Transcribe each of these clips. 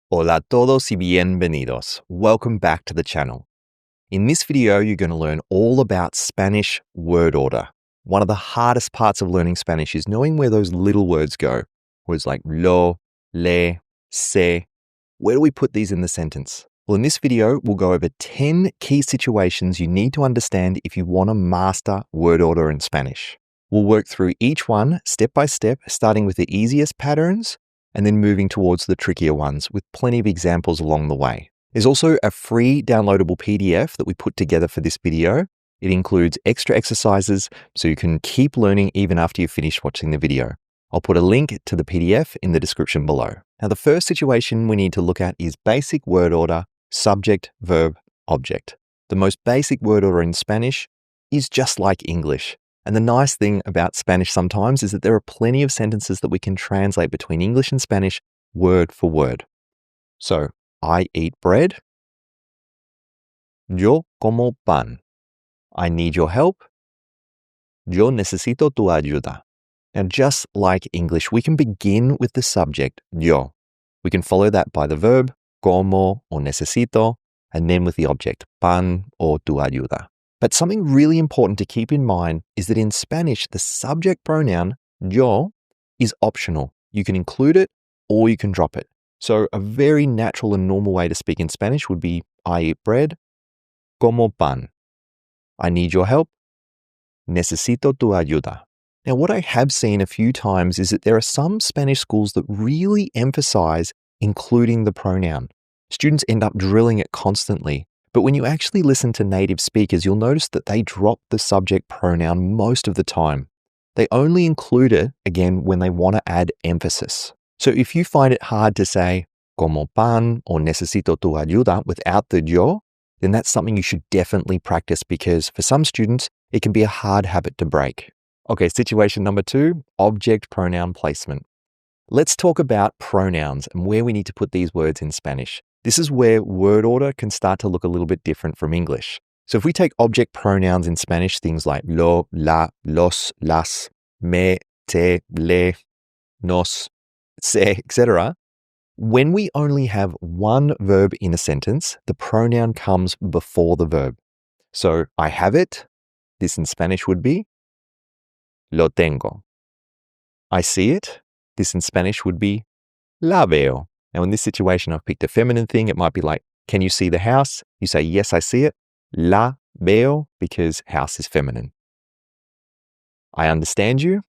Hola a todos y bienvenidos. Welcome back to the channel. In this video, you're going to learn all about Spanish word order. One of the hardest parts of learning Spanish is knowing where those little words go. Words like lo, le, se. Where do we put these in the sentence? Well, in this video, we'll go over 10 key situations you need to understand if you want to master word order in Spanish. We'll work through each one step by step, starting with the easiest patterns and then moving towards the trickier ones with plenty of examples along the way. There's also a free downloadable PDF that we put together for this video. It includes extra exercises so you can keep learning even after you finish watching the video. I'll put a link to the PDF in the description below. Now, the first situation we need to look at is basic word order, subject, verb, object. The most basic word order in Spanish is just like English. And the nice thing about Spanish sometimes is that there are plenty of sentences that we can translate between English and Spanish word for word. So, I eat bread. Yo como pan. I need your help. Yo necesito tu ayuda. Now, just like English, we can begin with the subject, yo. We can follow that by the verb, como or necesito, and then with the object, pan or tu ayuda. But something really important to keep in mind is that in Spanish, the subject pronoun, yo, is optional. You can include it or you can drop it. So a very natural and normal way to speak in Spanish would be, I eat bread, como pan. I need your help, necesito tu ayuda. Now, what I have seen a few times is that there are some Spanish schools that really emphasize including the pronoun. Students end up drilling it constantly. But when you actually listen to native speakers, you'll notice that they drop the subject pronoun most of the time. They only include it, again, when they want to add emphasis. So if you find it hard to say, como pan or necesito tu ayuda without the yo, then that's something you should definitely practice because for some students, it can be a hard habit to break. Okay, situation number 2, object pronoun placement. Let's talk about pronouns and where we need to put these words in Spanish. This is where word order can start to look a little bit different from English. So if we take object pronouns in Spanish, things like lo, la, los, las, me, te, le, nos, se, etc., when we only have one verb in a sentence, the pronoun comes before the verb. So I have it. This in Spanish would be lo tengo. I see it. This in Spanish would be la veo. Now, in this situation, I've picked a feminine thing. It might be like, can you see the house? You say, yes, I see it. La veo, because house is feminine. I understand you.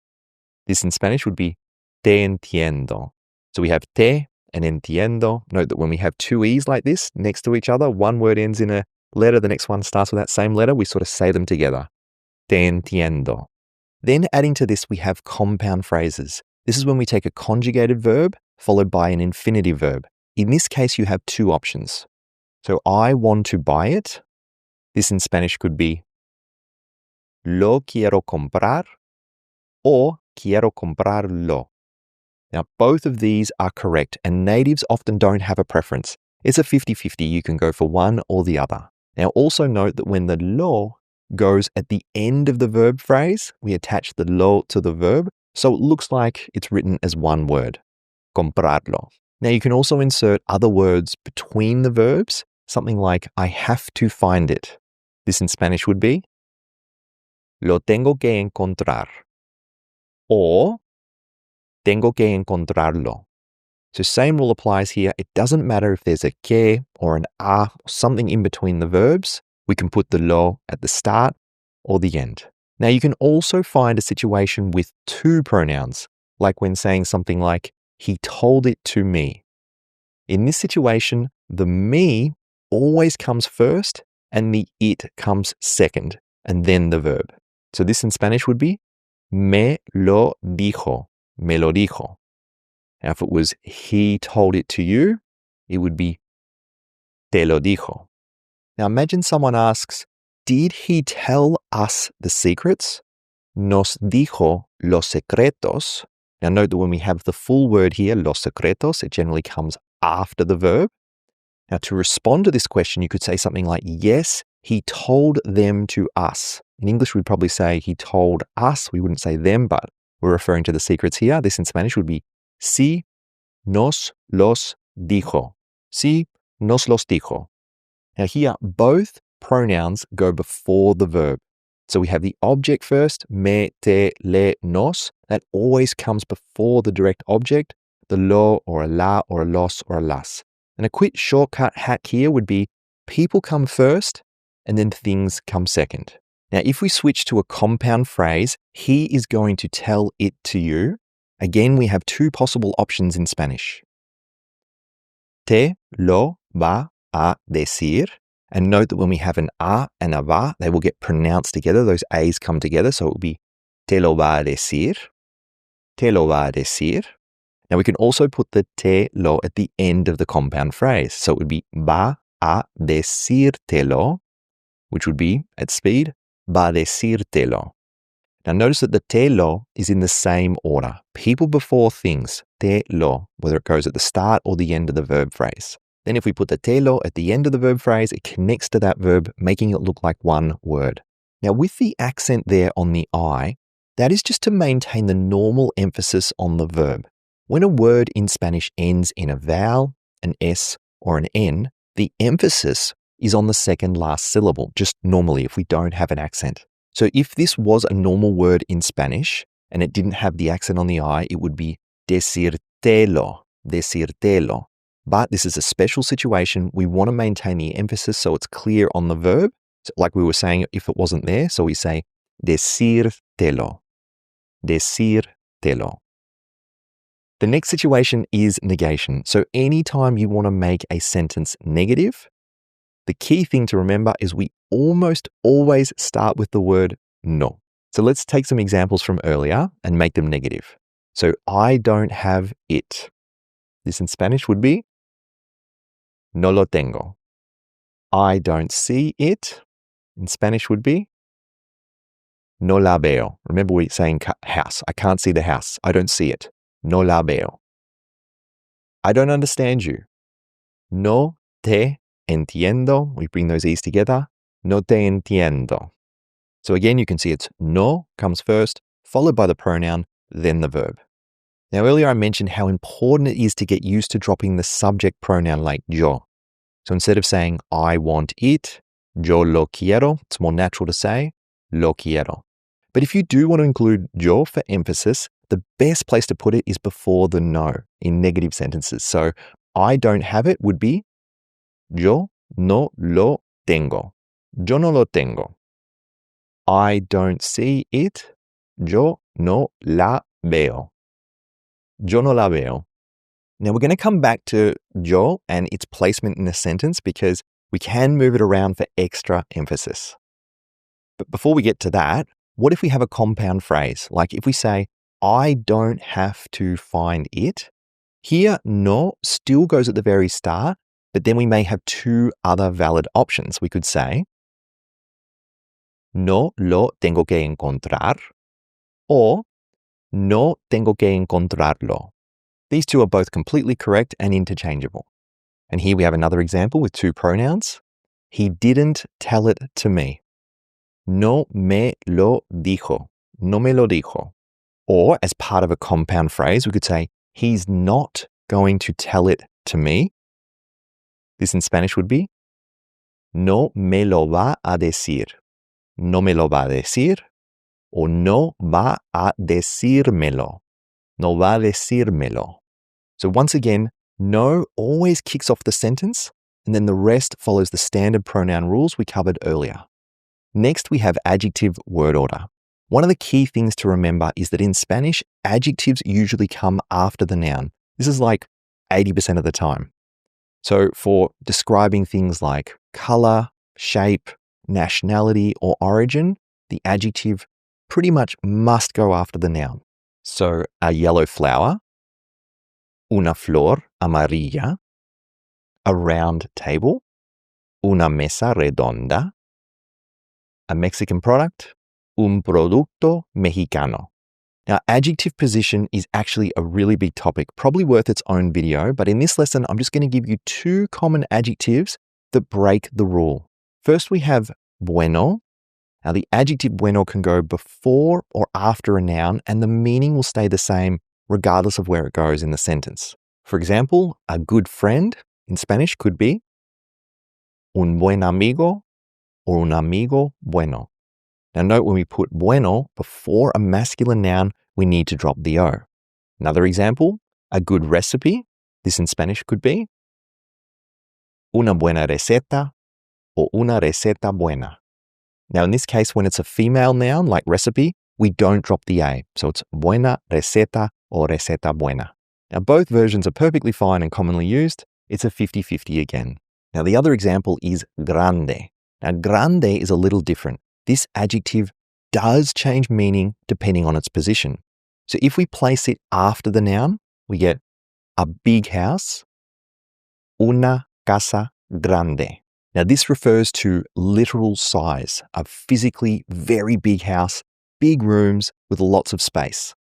This in Spanish would be te entiendo. So we have te and entiendo. Note that when we have two E's like this next to each other, one word ends in a letter, the next one starts with that same letter, we sort of say them together. Te entiendo. Then adding to this, we have compound phrases. This is when we take a conjugated verb followed by an infinitive verb. In this case, you have two options. So I want to buy it. This in Spanish could be lo quiero comprar or quiero comprarlo. Now, both of these are correct, and natives often don't have a preference. It's a 50-50. You can go for one or the other. Now, also note that when the lo goes at the end of the verb phrase, we attach the lo to the verb, so it looks like it's written as one word. Comprarlo. Now, you can also insert other words between the verbs, something like, I have to find it. This in Spanish would be, lo tengo que encontrar, or tengo que encontrarlo. So same rule applies here. It doesn't matter if there's a que or an a, or something in between the verbs. We can put the lo at the start or the end. Now, you can also find a situation with two pronouns, like when saying something like, he told it to me. In this situation, the me always comes first and the it comes second, and then the verb. So this in Spanish would be, me lo dijo, me lo dijo. Now, if it was he told it to you, it would be te lo dijo. Now, imagine someone asks, did he tell us the secrets? Nos dijo los secretos. Now, note that when we have the full word here, los secretos, it generally comes after the verb. Now, to respond to this question, you could say something like, yes, he told them to us. In English, we'd probably say he told us. We wouldn't say them, but we're referring to the secrets here. This in Spanish would be, sí, nos los dijo. Sí, nos los dijo. Now here, both pronouns go before the verb. So we have the object first, me, te, le, nos. That always comes before the direct object, the lo or a la or a los or a las. And a quick shortcut hack here would be people come first and then things come second. Now, if we switch to a compound phrase, he is going to tell it to you. Again, we have two possible options in Spanish. Te lo va a decir. And note that when we have an a and a va, they will get pronounced together. Those a's come together, so it will be te lo va a decir. Te lo va a decir. Now we can also put the te lo at the end of the compound phrase. So it would be va a decírtelo, which would be, at speed, va a decírtelo. Now notice that the te lo is in the same order. People before things, te lo, whether it goes at the start or the end of the verb phrase. Then if we put the te lo at the end of the verb phrase, it connects to that verb, making it look like one word. Now with the accent there on the I, that is just to maintain the normal emphasis on the verb. When a word in Spanish ends in a vowel, an S, or an N, the emphasis is on the second last syllable, just normally if we don't have an accent. So if this was a normal word in Spanish and it didn't have the accent on the I, it would be decírtelo, decírtelo. But this is a special situation. We want to maintain the emphasis so it's clear on the verb. So like we were saying, if it wasn't there, so we say decírtelo, decírtelo. The next situation is negation. So anytime you want to make a sentence negative, the key thing to remember is we almost always start with the word no. So let's take some examples from earlier and make them negative. So I don't have it. This in Spanish would be no lo tengo. I don't see it. In Spanish would be no la veo. Remember we're saying house. I can't see the house. I don't see it. No la veo. I don't understand you. No te entiendo. We bring those E's together. No te entiendo. So again, you can see it's no comes first, followed by the pronoun, then the verb. Now, earlier I mentioned how important it is to get used to dropping the subject pronoun like yo. So instead of saying I want it, yo lo quiero, it's more natural to say lo quiero. But if you do want to include yo for emphasis, the best place to put it is before the no in negative sentences. So I don't have it would be yo no lo tengo. Yo no lo tengo. I don't see it. Yo no la veo. Yo no la veo. Now we're going to come back to yo and its placement in a sentence because we can move it around for extra emphasis. But before we get to that, what if we have a compound phrase? Like if we say, I don't have to find it. Here, no still goes at the very start, but then we may have two other valid options. We could say, no lo tengo que encontrar, or no tengo que encontrarlo. These two are both completely correct and interchangeable. And here we have another example with two pronouns. He didn't tell it to me. No me lo dijo. No me lo dijo. Or as part of a compound phrase, we could say, he's not going to tell it to me. This in Spanish would be, no me lo va a decir. No me lo va a decir. Or no va a decírmelo. No va a decírmelo. So once again, no always kicks off the sentence, and then the rest follows the standard pronoun rules we covered earlier. Next, we have adjective word order. One of the key things to remember is that in Spanish, adjectives usually come after the noun. This is like 80% of the time. So for describing things like color, shape, nationality, or origin, the adjective pretty much must go after the noun. So a yellow flower, una flor amarilla, a round table, una mesa redonda, a Mexican product, un producto mexicano. Now, adjective position is actually a really big topic, probably worth its own video, but in this lesson, I'm just going to give you two common adjectives that break the rule. First, we have bueno. Now, the adjective bueno can go before or after a noun, and the meaning will stay the same regardless of where it goes in the sentence. For example, a good friend in Spanish could be un buen amigo or un amigo bueno. Now note when we put bueno before a masculine noun, we need to drop the O. Another example, a good recipe. This in Spanish could be una buena receta or una receta buena. Now in this case, when it's a female noun like recipe, we don't drop the A. So it's buena receta or receta buena. Now both versions are perfectly fine and commonly used. It's a 50-50 again. Now the other example is grande. Now grande is a little different. This adjective does change meaning depending on its position. So if we place it after the noun, we get a big house, una casa grande. Now this refers to literal size, a physically very big house, big rooms with lots of space.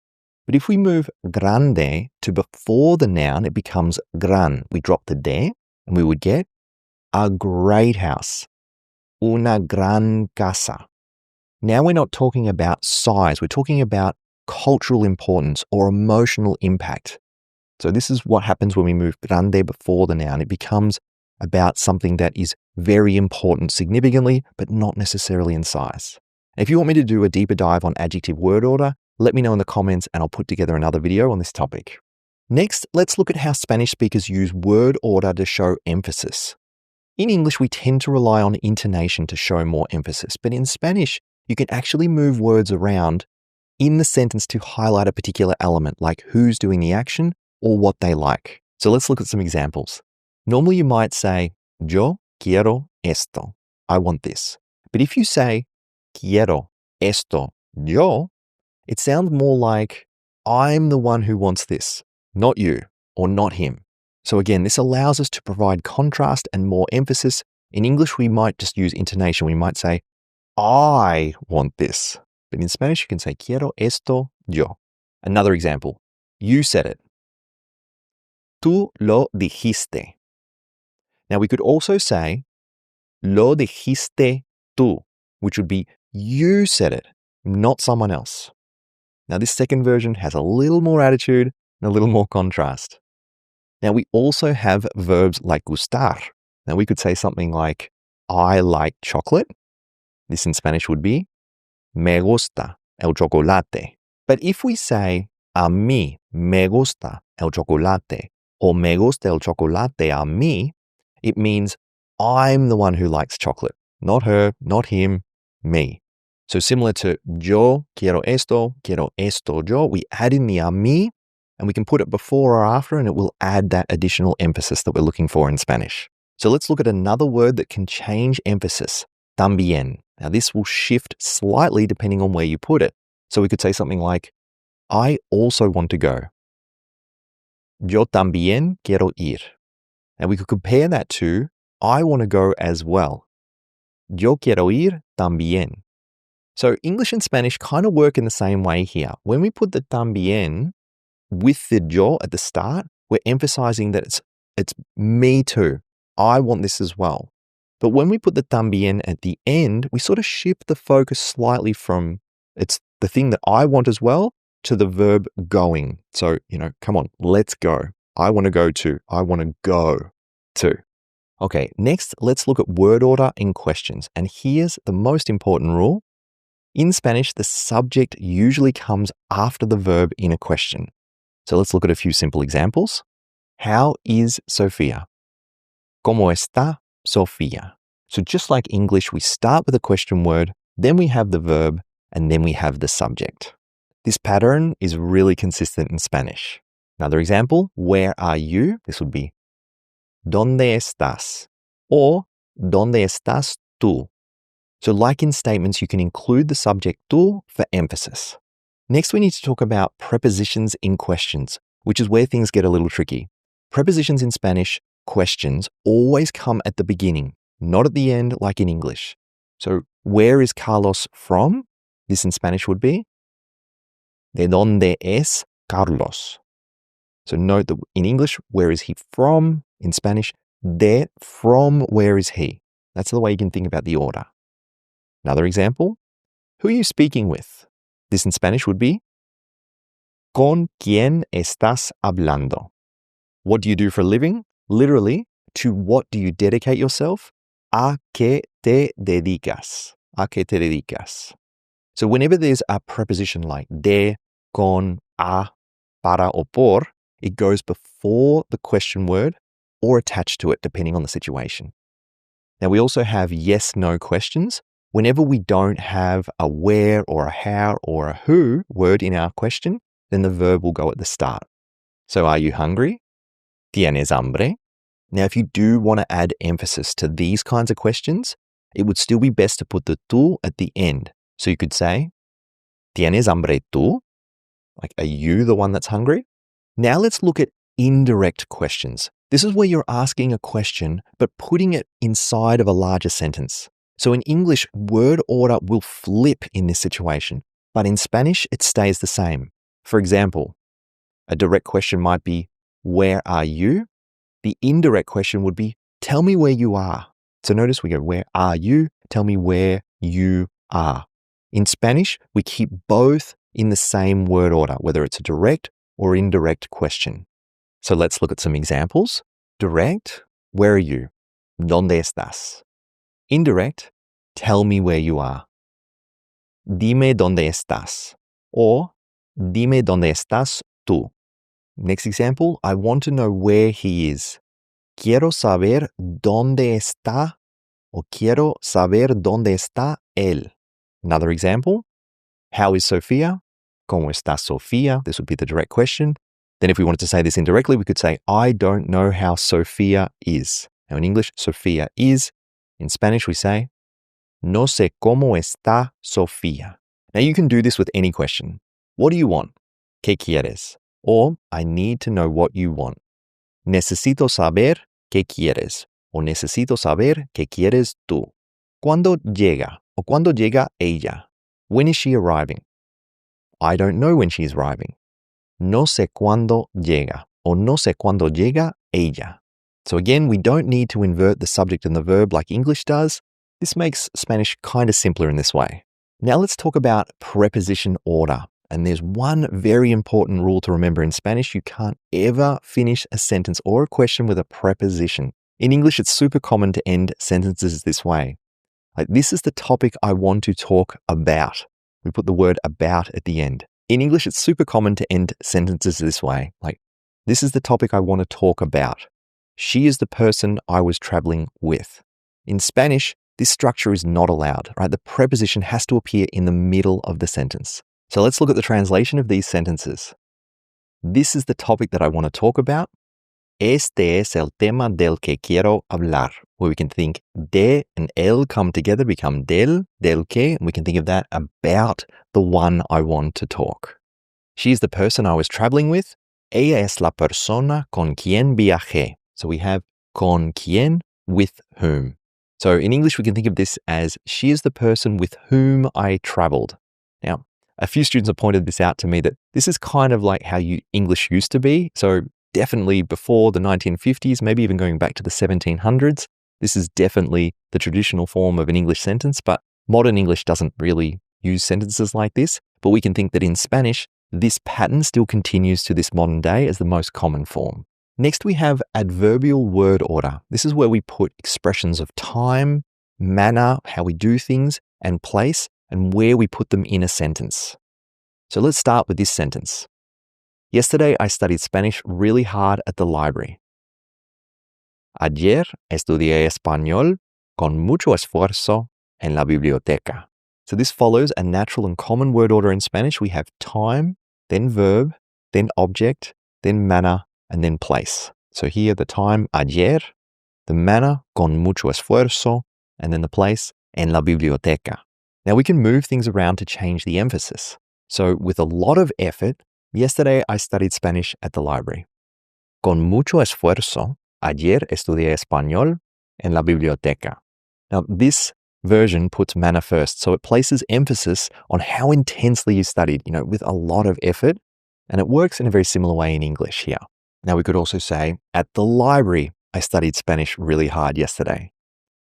But if we move grande to before the noun, it becomes gran. We drop the de and we would get a great house, una gran casa. Now we're not talking about size, we're talking about cultural importance or emotional impact. So this is what happens when we move grande before the noun. It becomes about something that is very important significantly, but not necessarily in size. If you want me to do a deeper dive on adjective word order, let me know in the comments and I'll put together another video on this topic. Next, let's look at how Spanish speakers use word order to show emphasis. In English, we tend to rely on intonation to show more emphasis, but in Spanish, you can actually move words around in the sentence to highlight a particular element, like who's doing the action or what they like. So let's look at some examples. Normally, you might say, yo quiero esto. I want this. But if you say, quiero esto yo, it sounds more like I'm the one who wants this, not you or not him. So again, this allows us to provide contrast and more emphasis. In English, we might just use intonation. We might say, I want this. But in Spanish, you can say, quiero esto yo. Another example, you said it. Tú lo dijiste. Now, we could also say, lo dijiste tú, which would be you said it, not someone else. Now, this second version has a little more attitude and a little more contrast. Now, we also have verbs like gustar. Now, we could say something like, I like chocolate. This in Spanish would be, me gusta el chocolate. But if we say, a mí me gusta el chocolate, or me gusta el chocolate a mí, it means I'm the one who likes chocolate, not her, not him, me. So similar to yo quiero esto yo, we add in the a mí, and we can put it before or after, and it will add that additional emphasis that we're looking for in Spanish. So let's look at another word that can change emphasis, también. Now this will shift slightly depending on where you put it. So we could say something like, I also want to go. Yo también quiero ir. And we could compare that to, I want to go as well. Yo quiero ir también. So English and Spanish kind of work in the same way here. When we put the también with the yo at the start, we're emphasizing that it's me too. I want this as well. But when we put the también at the end, we sort of shift the focus slightly from it's the thing that I want as well to the verb going. So, come on, let's go. I want to go to. I want to go to. Okay, next, let's look at word order in questions. And here's the most important rule. In Spanish, the subject usually comes after the verb in a question. So let's look at a few simple examples. How is Sofia? ¿Cómo está Sofia? So just like English, we start with a question word, then we have the verb, and then we have the subject. This pattern is really consistent in Spanish. Another example, where are you? This would be ¿Dónde estás? Or ¿Dónde estás tú? So like in statements, you can include the subject tú for emphasis. Next, we need to talk about prepositions in questions, which is where things get a little tricky. Prepositions in Spanish, questions, always come at the beginning, not at the end like in English. So where is Carlos from? This in Spanish would be ¿De dónde es Carlos? So note that in English, where is he from? In Spanish, de, from, where is he? That's the way you can think about the order. Another example, who are you speaking with? This in Spanish would be ¿Con quién estás hablando? What do you do for a living? Literally, to what do you dedicate yourself? ¿A qué te dedicas? ¿A qué te dedicas? So whenever there's a preposition like de, con, a, para, or por, it goes before the question word or attached to it, depending on the situation. Now, we also have yes-no questions. Whenever we don't have a where or a how or a who word in our question, then the verb will go at the start. So, are you hungry? ¿Tienes hambre? Now, if you do want to add emphasis to these kinds of questions, it would still be best to put the tú at the end. So you could say, ¿Tienes hambre tú? Like, are you the one that's hungry? Now let's look at indirect questions. This is where you're asking a question, but putting it inside of a larger sentence. So in English, word order will flip in this situation, but in Spanish, it stays the same. For example, a direct question might be, where are you? The indirect question would be, tell me where you are. So notice we go, where are you? Tell me where you are. In Spanish, we keep both in the same word order, whether it's a direct or indirect question. So let's look at some examples. Direct, where are you? ¿Dónde estás? Indirect, tell me where you are. Dime dónde estás. Or, dime dónde estás tú. Next example, I want to know where he is. Quiero saber dónde está, o quiero saber dónde está él. Another example, how is Sophia? ¿Cómo está Sofía? This would be the direct question. Then if we wanted to say this indirectly, we could say, I don't know how Sophia is. Now in English, Sophia is. In Spanish, we say, no sé cómo está Sofía. Now you can do this with any question. What do you want? ¿Qué quieres? Or, I need to know what you want. Necesito saber qué quieres. O necesito saber qué quieres tú. ¿Cuándo llega? O cuándo llega ella? When is she arriving? I don't know when she's arriving. No sé cuándo llega. O no sé cuándo llega ella. So again, we don't need to invert the subject and the verb like English does. This makes Spanish kind of simpler in this way. Now let's talk about preposition order. And there's one very important rule to remember in Spanish. You can't ever finish a sentence or a question with a preposition. In English, it's super common to end sentences this way. Like, this is the topic I want to talk about. We put the word about at the end. In English, it's super common to end sentences this way. Like, this is the topic I want to talk about. She is the person I was traveling with. In Spanish, this structure is not allowed, right? The preposition has to appear in the middle of the sentence. So let's look at the translation of these sentences. This is the topic that I want to talk about. Este es el tema del que quiero hablar. Where we can think de and el come together, become del que, and we can think of that about the one I want to talk. She's the person I was traveling with. Ella es la persona con quien viajé. So we have con quien, with whom. So in English, we can think of this as she is the person with whom I traveled. Now, a few students have pointed this out to me that this is kind of like how English used to be. So definitely before the 1950s, maybe even going back to the 1700s, this is definitely the traditional form of an English sentence, but modern English doesn't really use sentences like this. But we can think that in Spanish, this pattern still continues to this modern day as the most common form. Next, we have adverbial word order. This is where we put expressions of time, manner, how we do things, and place, and where we put them in a sentence. So let's start with this sentence. Yesterday, I studied Spanish really hard at the library. Ayer estudié español con mucho esfuerzo en la biblioteca. So this follows a natural and common word order in Spanish. We have time, then verb, then object, then manner, and then place. So here the time, ayer, the manner, con mucho esfuerzo, and then the place, en la biblioteca. Now we can move things around to change the emphasis. So with a lot of effort, yesterday I studied Spanish at the library. Con mucho esfuerzo, ayer estudié español en la biblioteca. Now this version puts manner first, so it places emphasis on how intensely you studied, with a lot of effort, and it works in a very similar way in English here. Now we could also say, at the library, I studied Spanish really hard yesterday.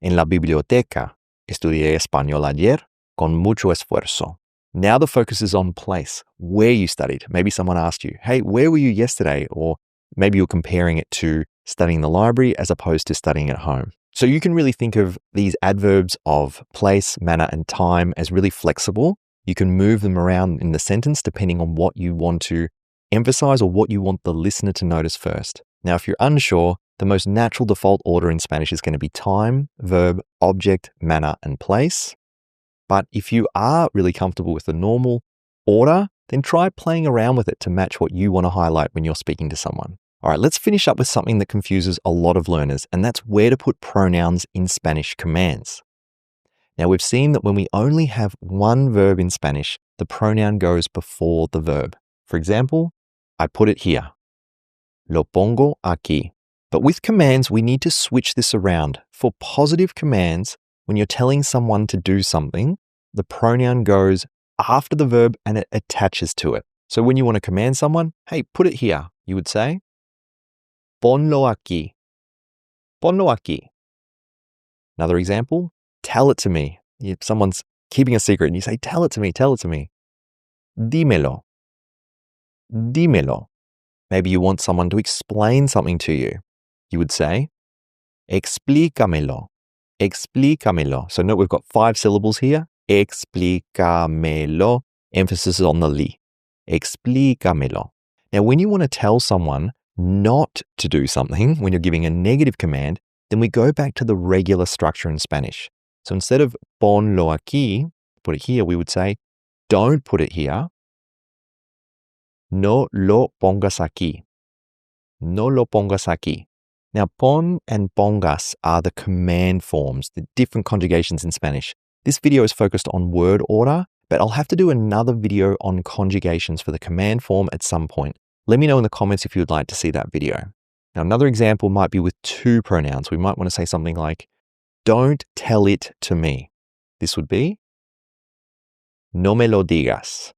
En la biblioteca, estudié español ayer con mucho esfuerzo. Now the focus is on place, where you studied. Maybe someone asked you, hey, where were you yesterday? Or maybe you're comparing it to studying in the library as opposed to studying at home. So you can really think of these adverbs of place, manner, and time as really flexible. You can move them around in the sentence depending on what you want to emphasize or what you want the listener to notice first. Now, if you're unsure, the most natural default order in Spanish is going to be time, verb, object, manner, and place. But if you are really comfortable with the normal order, then try playing around with it to match what you want to highlight when you're speaking to someone. All right, let's finish up with something that confuses a lot of learners, and that's where to put pronouns in Spanish commands. Now, we've seen that when we only have one verb in Spanish, the pronoun goes before the verb. For example, I put it here. Lo pongo aquí. But with commands, we need to switch this around. For positive commands, when you're telling someone to do something, the pronoun goes after the verb and it attaches to it. So when you want to command someone, hey, put it here, you would say, ponlo aquí. Ponlo aquí. Another example, tell it to me. If someone's keeping a secret and you say, tell it to me, tell it to me. Dímelo. Dímelo. Maybe you want someone to explain something to you. You would say, explícamelo. Explícamelo. So note we've got 5 syllables here. Explícamelo. Emphasis is on the li. Explícamelo. Now, when you want to tell someone not to do something, when you're giving a negative command, then we go back to the regular structure in Spanish. So instead of ponlo aquí, put it here, we would say, don't put it here. No lo pongas aquí. No lo pongas aquí. Now, pon and pongas are the command forms, the different conjugations in Spanish. This video is focused on word order, but I'll have to do another video on conjugations for the command form at some point. Let me know in the comments if you would like to see that video. Now, another example might be with 2 pronouns. We might want to say something like, don't tell it to me. This would be, no me lo digas.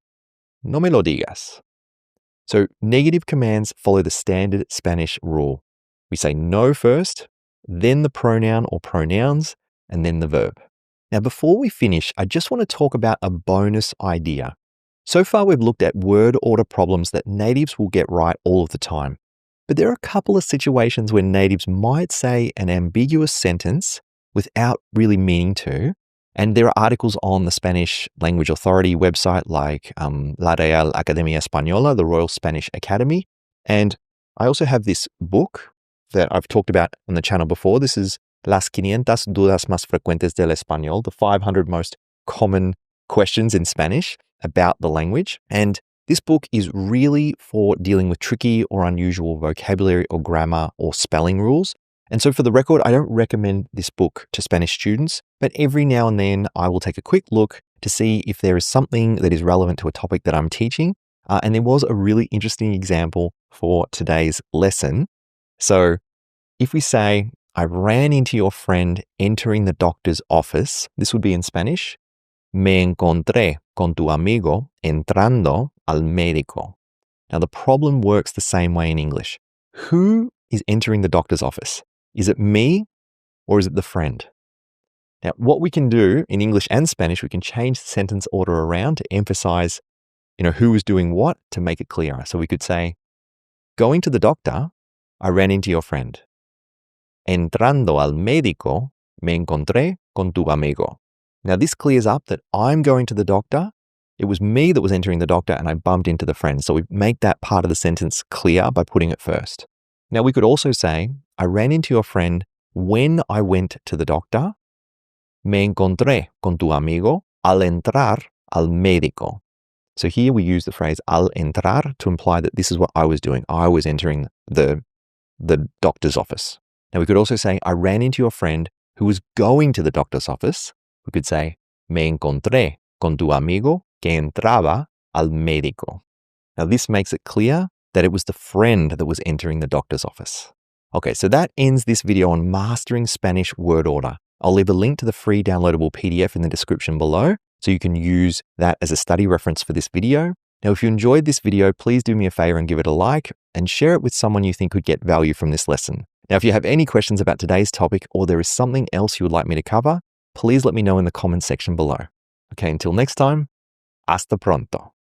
No me lo digas. So negative commands follow the standard Spanish rule. We say no first, then the pronoun or pronouns, and then the verb. Now, before we finish, I just want to talk about a bonus idea. So far, we've looked at word order problems that natives will get right all of the time. But there are a couple of situations where natives might say an ambiguous sentence without really meaning to. And there are articles on the Spanish Language Authority website like La Real Academia Española, the Royal Spanish Academy. And I also have this book that I've talked about on the channel before. This is Las 500 dudas más frecuentes del español, the 500 most common questions in Spanish about the language. And this book is really for dealing with tricky or unusual vocabulary or grammar or spelling rules. And so for the record, I don't recommend this book to Spanish students, but every now and then I will take a quick look to see if there is something that is relevant to a topic that I'm teaching. And there was a really interesting example for today's lesson. So if we say, I ran into your friend entering the doctor's office, this would be in Spanish, me encontré con tu amigo entrando al médico. Now the problem works the same way in English. Who is entering the doctor's office? Is it me or is it the friend? Now, what we can do in English and Spanish, we can change the sentence order around to emphasize, who is doing what to make it clearer. So we could say, going to the doctor, I ran into your friend. Entrando al médico, me encontré con tu amigo. Now, this clears up that I'm going to the doctor. It was me that was entering the doctor and I bumped into the friend. So we make that part of the sentence clear by putting it first. Now, we could also say, I ran into your friend when I went to the doctor. Me encontré con tu amigo al entrar al médico. So here we use the phrase al entrar to imply that this is what I was doing. I was entering the doctor's office. Now, we could also say, I ran into your friend who was going to the doctor's office. We could say, me encontré con tu amigo que entraba al médico. Now, this makes it clear that it was the friend that was entering the doctor's office. Okay, so that ends this video on mastering Spanish word order. I'll leave a link to the free downloadable PDF in the description below, so you can use that as a study reference for this video. Now, if you enjoyed this video, please do me a favor and give it a like and share it with someone you think would get value from this lesson. Now, if you have any questions about today's topic or there is something else you would like me to cover, please let me know in the comments section below. Okay, until next time, hasta pronto.